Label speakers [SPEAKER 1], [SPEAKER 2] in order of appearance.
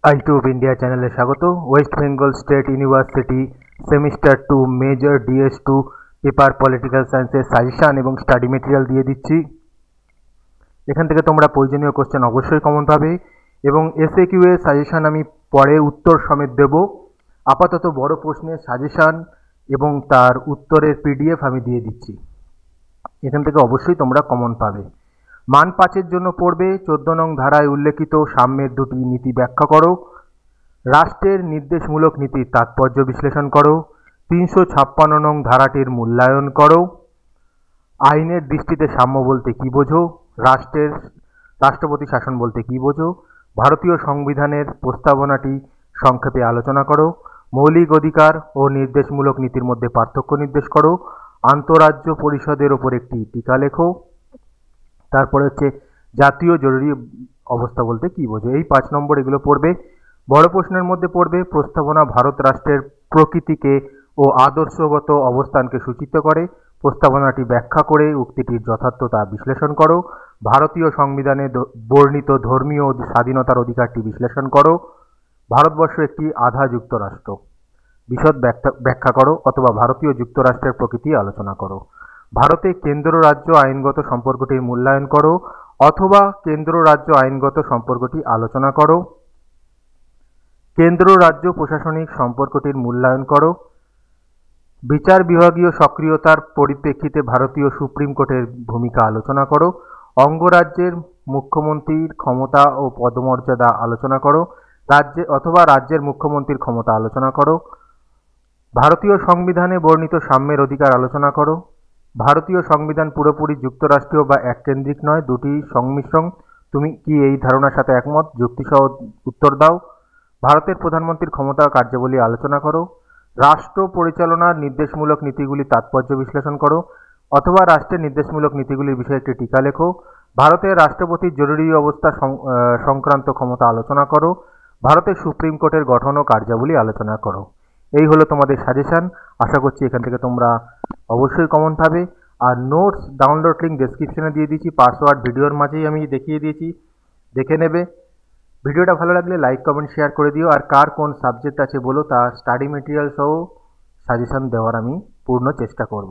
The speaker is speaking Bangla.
[SPEAKER 1] আইটিউব ইন্ডিয়া চ্যানেলে স্বাগত। West Bengal state university semester 2 major DS2 paper political সায়েন্সের সাজেশান এবং স্টাডি মেটেরিয়াল দিয়ে দিচ্ছি। এখান থেকে তোমরা প্রয়োজনীয় কোশ্চেন অবশ্যই কমন পাবে এবং SAQ এর সাজেশান আমি পরে উত্তর সমেত দেব। আপাতত বড় প্রশ্নের সাজেশান এবং তার উত্তরের PDF আমি দিয়ে দিচ্ছি। এখান থেকে অবশ্যই তোমরা কমন পাবে। মান 5-এর জন্য পড়বে 14 নং ধারায় উল্লেখিত সাম্যের দুটি নীতি ব্যাখ্যা করো। রাষ্ট্রের নির্দেশমূলক নীতির তাৎপর্য বিশ্লেষণ করো। 356 নং ধারাটির মূল্যায়ন করো। আইনের দৃষ্টিতে সাম্য বলতে কী বোঝো? রাষ্ট্রপতি শাসন বলতে কী বোঝো? ভারতীয় সংবিধানের প্রস্তাবনাটি সংক্ষেপে আলোচনা করো। মৌলিক অধিকার ও নির্দেশমূলক নীতির মধ্যে পার্থক্য নির্দেশ করো। আন্তঃরাজ্য পরিষদের ওপর একটি টিকা লেখো। তারপরে হচ্ছে জাতীয় জরুরি অবস্থা বলতে কী বোঝো? এই 5 নম্বর এগুলো পড়বে। বড় প্রশ্নের মধ্যে পড়বে প্রস্তাবনা ভারত রাষ্ট্রের প্রকৃতিকে ও আদর্শগত অবস্থানকে সূচিত করে। প্রস্তাবনাটি ব্যাখ্যা করে উক্তিটির যথার্থতা বিশ্লেষণ করো। ভারতীয় সংবিধানে বর্ণিত ধর্মীয় স্বাধীনতার অধিকারটি বিশ্লেষণ করো। ভারতবর্ষ একটি আধা যুক্তরাষ্ট্র, বিশদ ব্যাখ্যা করো অথবা ভারতীয় যুক্তরাষ্ট্রের প্রকৃতি আলোচনা করো। ভারতে কেন্দ্র রাজ্য আইনগত সম্পর্কটির মূল্যায়ন করো অথবা কেন্দ্র রাজ্য আইনগত সম্পর্কটি আলোচনা করো। কেন্দ্র রাজ্য প্রশাসনিক সম্পর্কটির মূল্যায়ন করো। বিচার বিভাগীয় সক্রিয়তার পরিপ্রেক্ষিতে ভারতীয় সুপ্রিম কোর্টের ভূমিকা আলোচনা করো। অঙ্গরাজ্যের মুখ্যমন্ত্রীর ক্ষমতা ও পদমর্যাদা আলোচনা করো। রাজ্যের মুখ্যমন্ত্রীর ক্ষমতা আলোচনা করো। ভারতীয় সংবিধানে বর্ণিত সাম্যের অধিকার আলোচনা করো। ভারতীয় সংবিধান পুরোপুরি যুক্তরাষ্ট্রীয় বা এককেন্দ্রিক নয়, দুটি সংমিশ্রণ। তুমি কি এই ধারণার সাথে একমত? যুক্তিসহ উত্তর দাও। ভারতের প্রধানমন্ত্রীর ক্ষমতা ও কার্যাবলী আলোচনা করো। রাষ্ট্র পরিচালনার নির্দেশমূলক নীতিগুলির তাৎপর্য বিশ্লেষণ করো অথবা রাষ্ট্রের নির্দেশমূলক নীতিগুলির বিষয়ে একটি টিকা লেখো। ভারতের রাষ্ট্রপতির জরুরি অবস্থা সংক্রান্ত ক্ষমতা আলোচনা করো। ভারতের সুপ্রিম কোর্টের গঠন ও কার্যাবলী আলোচনা করো। এই হলো তোমাদের সাজেশান। আশা করছি এখান থেকে তোমরা অবশ্যই কমন পাবে। আর নোটস ডাউনলোড লিঙ্ক ডেসক্রিপশনে দিয়ে দিয়েছি, পাসওয়ার্ড ভিডিওর মাঝেই আমি দেখিয়ে দিয়েছি, দেখে নেবে। ভিডিওটা ভালো লাগলে লাইক কমেন্ট শেয়ার করে দিও। আর কার কোন সাবজেক্ট আছে বলো, তার স্টাডি মেটেরিয়াল সহ সাজেশান দেওয়ার আমি পূর্ণ চেষ্টা করব।